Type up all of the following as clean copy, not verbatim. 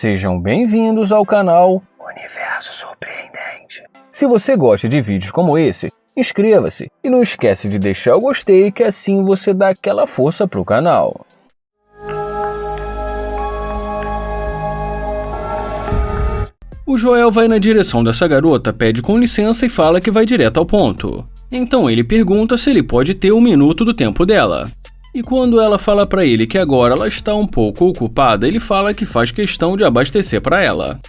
Sejam bem-vindos ao canal Universo Surpreendente. Se você gosta de vídeos como esse, inscreva-se e não esquece de deixar o gostei, que assim você dá aquela força pro canal. O Joel vai na direção dessa garota, pede com licença e fala que vai direto ao ponto. Então ele pergunta se ele pode ter 1 minuto do tempo dela. E quando ela fala pra ele que agora ela está um pouco ocupada, ele fala que faz questão de abastecer pra ela.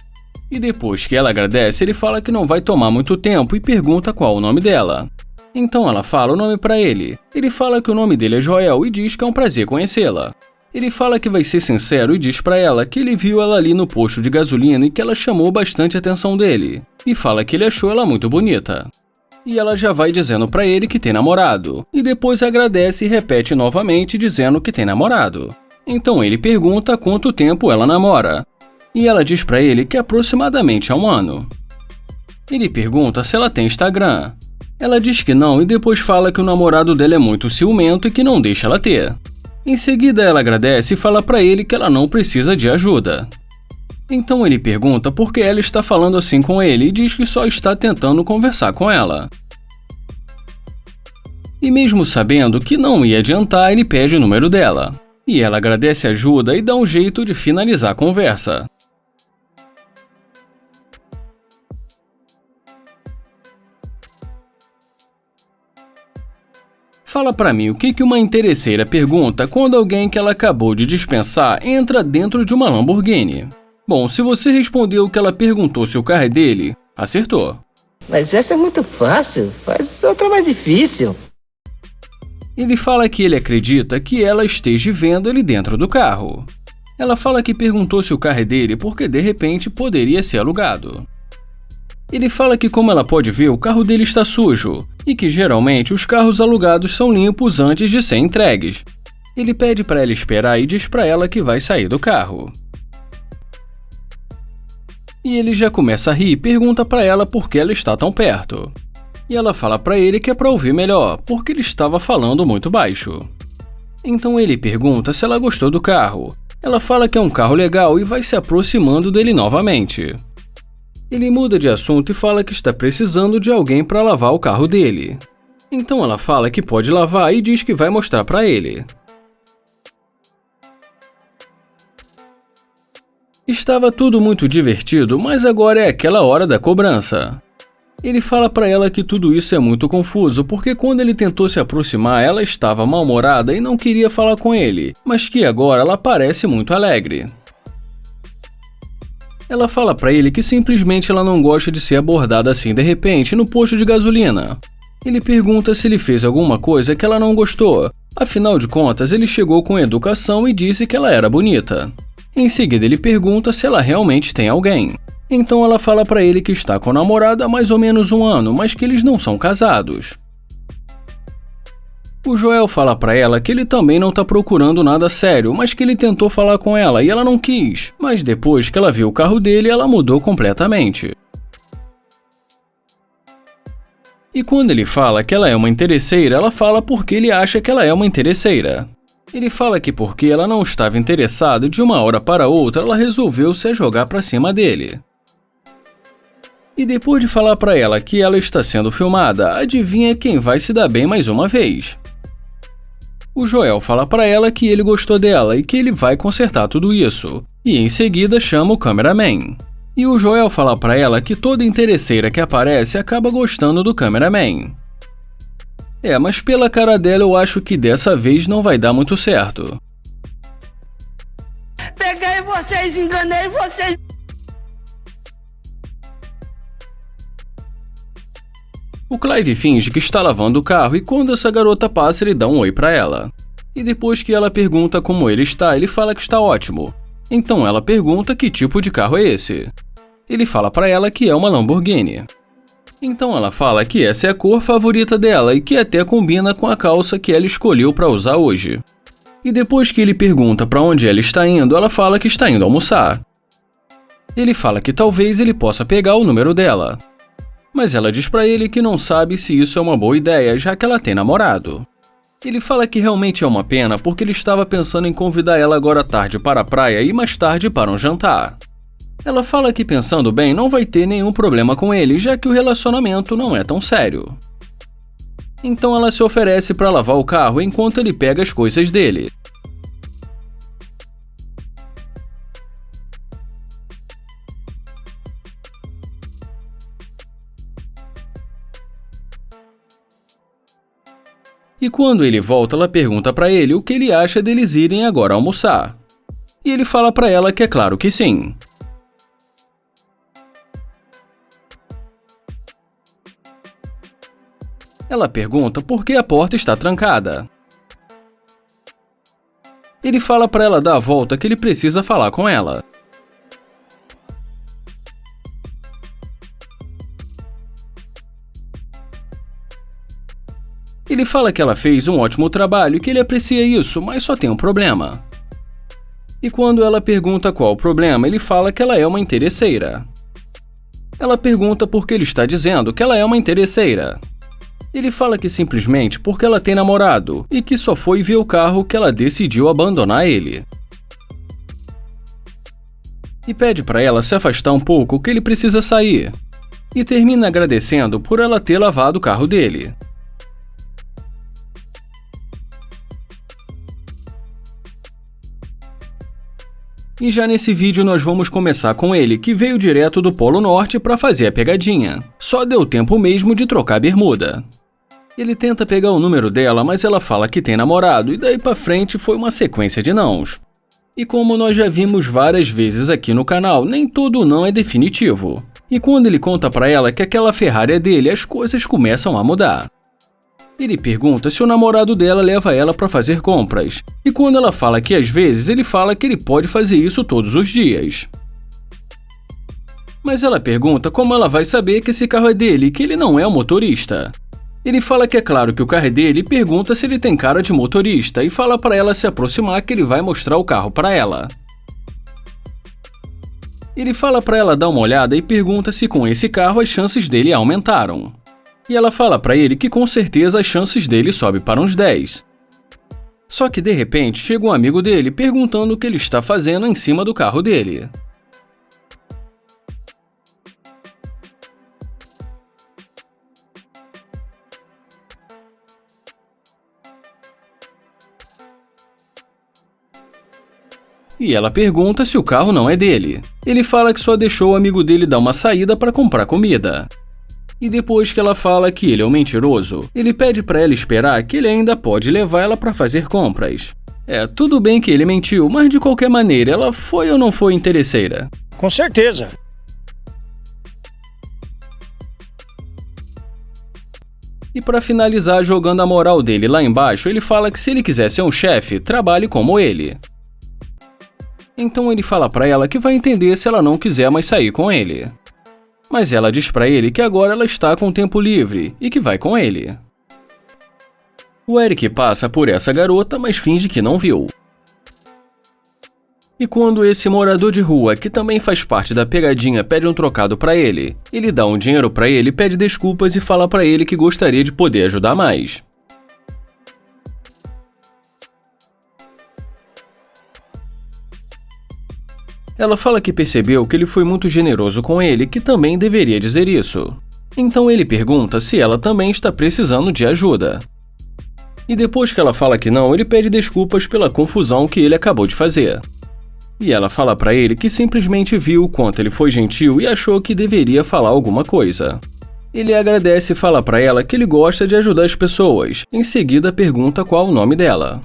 E depois que ela agradece, ele fala que não vai tomar muito tempo e pergunta qual o nome dela. Então ela fala o nome pra ele. Ele fala que o nome dele é Joel e diz que é um prazer conhecê-la. Ele fala que vai ser sincero e diz pra ela que ele viu ela ali no posto de gasolina e que ela chamou bastante a atenção dele. E fala que ele achou ela muito bonita. E ela já vai dizendo pra ele que tem namorado. E depois agradece e repete novamente dizendo que tem namorado. Então ele pergunta há quanto tempo ela namora. E ela diz pra ele que aproximadamente há 1 ano. Ele pergunta se ela tem Instagram. Ela diz que não e depois fala que o namorado dela é muito ciumento e que não deixa ela ter. Em seguida, ela agradece e fala pra ele que ela não precisa de ajuda. Então ele pergunta por que ela está falando assim com ele e diz que só está tentando conversar com ela. E mesmo sabendo que não ia adiantar, ele pede o número dela. E ela agradece a ajuda e dá um jeito de finalizar a conversa. Fala pra mim o que uma interesseira pergunta quando alguém que ela acabou de dispensar entra dentro de uma Lamborghini. Bom, se você respondeu o que ela perguntou se o carro é dele, acertou. Mas essa é muito fácil, faz outra mais difícil. Ele fala que ele acredita que ela esteja vendo ele dentro do carro. Ela fala que perguntou se o carro é dele porque de repente poderia ser alugado. Ele fala que como ela pode ver, o carro dele está sujo e que geralmente os carros alugados são limpos antes de serem entregues. Ele pede para ela esperar e diz para ela que vai sair do carro. E ele já começa a rir e pergunta para ela por que ela está tão perto. E ela fala para ele que é para ouvir melhor, porque ele estava falando muito baixo. Então ele pergunta se ela gostou do carro. Ela fala que é um carro legal e vai se aproximando dele novamente. Ele muda de assunto e fala que está precisando de alguém para lavar o carro dele. Então ela fala que pode lavar e diz que vai mostrar para ele. Estava tudo muito divertido, mas agora é aquela hora da cobrança. Ele fala para ela que tudo isso é muito confuso, porque quando ele tentou se aproximar, ela estava mal-humorada e não queria falar com ele, mas que agora ela parece muito alegre. Ela fala pra ele que simplesmente ela não gosta de ser abordada assim de repente no posto de gasolina. Ele pergunta se ele fez alguma coisa que ela não gostou. Afinal de contas, ele chegou com educação e disse que ela era bonita. Em seguida, ele pergunta se ela realmente tem alguém. Então ela fala pra ele que está com o namorado há mais ou menos 1 ano, mas que eles não são casados. O Joel fala pra ela que ele também não tá procurando nada sério, mas que ele tentou falar com ela e ela não quis. Mas depois que ela viu o carro dele, ela mudou completamente. E quando ele fala que ela é uma interesseira, ela fala porque ele acha que ela é uma interesseira. Ele fala que porque ela não estava interessada, de uma hora para outra ela resolveu se jogar pra cima dele. E depois de falar pra ela que ela está sendo filmada, adivinha quem vai se dar bem mais uma vez? O Joel fala pra ela que ele gostou dela e que ele vai consertar tudo isso. E em seguida chama o cameraman. E o Joel fala pra ela que toda interesseira que aparece acaba gostando do cameraman. Mas pela cara dela eu acho que dessa vez não vai dar muito certo. Peguei vocês, enganei vocês. O Clive finge que está lavando o carro e quando essa garota passa ele dá um oi pra ela. E depois que ela pergunta como ele está, ele fala que está ótimo. Então ela pergunta que tipo de carro é esse. Ele fala pra ela que é uma Lamborghini. Então ela fala que essa é a cor favorita dela e que até combina com a calça que ela escolheu pra usar hoje. E depois que ele pergunta pra onde ela está indo, ela fala que está indo almoçar. Ele fala que talvez ele possa pegar o número dela. Mas ela diz pra ele que não sabe se isso é uma boa ideia, já que ela tem namorado. Ele fala que realmente é uma pena porque ele estava pensando em convidar ela agora à tarde para a praia e mais tarde para um jantar. Ela fala que pensando bem não vai ter nenhum problema com ele, já que o relacionamento não é tão sério. Então ela se oferece para lavar o carro enquanto ele pega as coisas dele. E quando ele volta, ela pergunta para ele o que ele acha deles irem agora almoçar. E ele fala para ela que é claro que sim. Ela pergunta por que a porta está trancada. Ele fala para ela dar a volta que ele precisa falar com ela. Ele fala que ela fez um ótimo trabalho e que ele aprecia isso, mas só tem um problema. E quando ela pergunta qual o problema, ele fala que ela é uma interesseira. Ela pergunta por que ele está dizendo que ela é uma interesseira. Ele fala que simplesmente porque ela tem namorado e que só foi ver o carro que ela decidiu abandonar ele. E pede para ela se afastar um pouco que ele precisa sair. E termina agradecendo por ela ter lavado o carro dele. E já nesse vídeo nós vamos começar com ele, que veio direto do Polo Norte para fazer a pegadinha. Só deu tempo mesmo de trocar a bermuda. Ele tenta pegar o número dela, mas ela fala que tem namorado e daí pra frente foi uma sequência de nãos. E como nós já vimos várias vezes aqui no canal, nem todo não é definitivo. E quando ele conta pra ela que aquela Ferrari é dele, as coisas começam a mudar. Ele pergunta se o namorado dela leva ela para fazer compras, e quando ela fala que às vezes, ele fala que ele pode fazer isso todos os dias. Mas ela pergunta como ela vai saber que esse carro é dele e que ele não é o motorista. Ele fala que é claro que o carro é dele e pergunta se ele tem cara de motorista e fala para ela se aproximar que ele vai mostrar o carro para ela. Ele fala para ela dar uma olhada e pergunta se com esse carro as chances dele aumentaram. E ela fala para ele que com certeza as chances dele sobem para uns 10. Só que de repente chega um amigo dele perguntando o que ele está fazendo em cima do carro dele. E ela pergunta se o carro não é dele. Ele fala que só deixou o amigo dele dar uma saída para comprar comida. E depois que ela fala que ele é um mentiroso, ele pede para ela esperar que ele ainda pode levar ela para fazer compras. Tudo bem que ele mentiu, mas de qualquer maneira, ela foi ou não foi interesseira? Com certeza. E para finalizar jogando a moral dele lá embaixo, ele fala que se ele quiser ser um chefe, trabalhe como ele. Então ele fala para ela que vai entender se ela não quiser mais sair com ele. Mas ela diz pra ele que agora ela está com tempo livre e que vai com ele. O Eric passa por essa garota, mas finge que não viu. E quando esse morador de rua, que também faz parte da pegadinha, pede um trocado pra ele, ele dá um dinheiro pra ele, pede desculpas e fala pra ele que gostaria de poder ajudar mais. Ela fala que percebeu que ele foi muito generoso com ele, que também deveria dizer isso. Então ele pergunta se ela também está precisando de ajuda. E depois que ela fala que não, ele pede desculpas pela confusão que ele acabou de fazer. E ela fala pra ele que simplesmente viu o quanto ele foi gentil e achou que deveria falar alguma coisa. Ele agradece e fala pra ela que ele gosta de ajudar as pessoas. Em seguida pergunta qual o nome dela.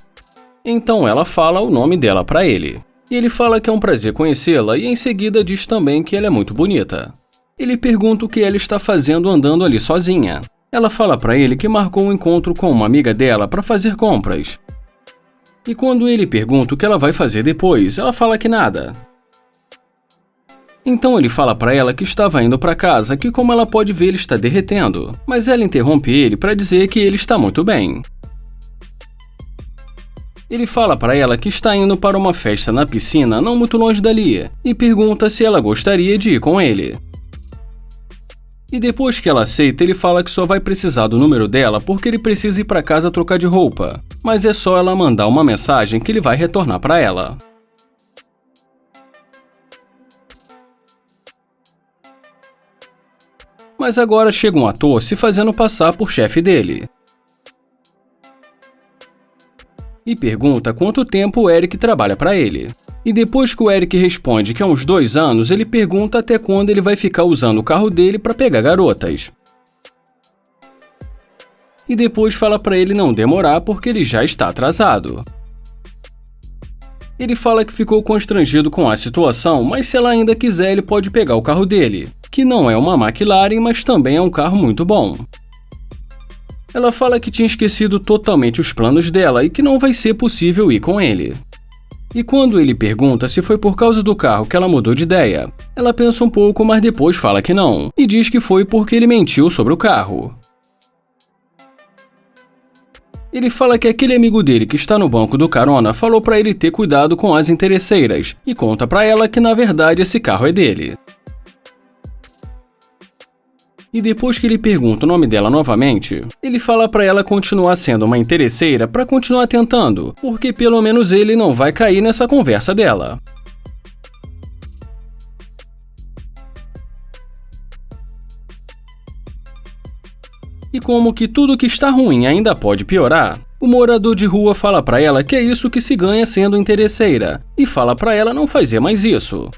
Então ela fala o nome dela pra ele. E ele fala que é um prazer conhecê-la e em seguida diz também que ela é muito bonita. Ele pergunta o que ela está fazendo andando ali sozinha. Ela fala pra ele que marcou um encontro com uma amiga dela para fazer compras. E quando ele pergunta o que ela vai fazer depois, ela fala que nada. Então ele fala pra ela que estava indo para casa, que como ela pode ver ele está derretendo, mas ela interrompe ele para dizer que ele está muito bem. Ele fala para ela que está indo para uma festa na piscina não muito longe dali e pergunta se ela gostaria de ir com ele. E depois que ela aceita, ele fala que só vai precisar do número dela porque ele precisa ir para casa trocar de roupa, mas é só ela mandar uma mensagem que ele vai retornar para ela. Mas agora chega um ator se fazendo passar por chefe dele. E pergunta quanto tempo o Eric trabalha para ele. E depois que o Eric responde que há uns 2 anos, ele pergunta até quando ele vai ficar usando o carro dele para pegar garotas. E depois fala para ele não demorar porque ele já está atrasado. Ele fala que ficou constrangido com a situação, mas se ela ainda quiser ele pode pegar o carro dele, que não é uma McLaren, mas também é um carro muito bom. Ela fala que tinha esquecido totalmente os planos dela e que não vai ser possível ir com ele. E quando ele pergunta se foi por causa do carro que ela mudou de ideia, ela pensa um pouco, mas depois fala que não, e diz que foi porque ele mentiu sobre o carro. Ele fala que aquele amigo dele que está no banco do carona falou para ele ter cuidado com as interesseiras e conta para ela que na verdade esse carro é dele. E depois que ele pergunta o nome dela novamente, ele fala para ela continuar sendo uma interesseira para continuar tentando, porque pelo menos ele não vai cair nessa conversa dela. E como que tudo que está ruim ainda pode piorar, o morador de rua fala para ela que é isso que se ganha sendo interesseira, e fala para ela não fazer mais isso.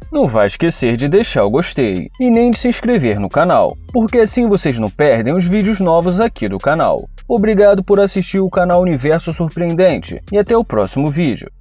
Não vai esquecer de deixar o gostei e nem de se inscrever no canal, porque assim vocês não perdem os vídeos novos aqui do canal. Obrigado por assistir o canal Universo Surpreendente e até o próximo vídeo.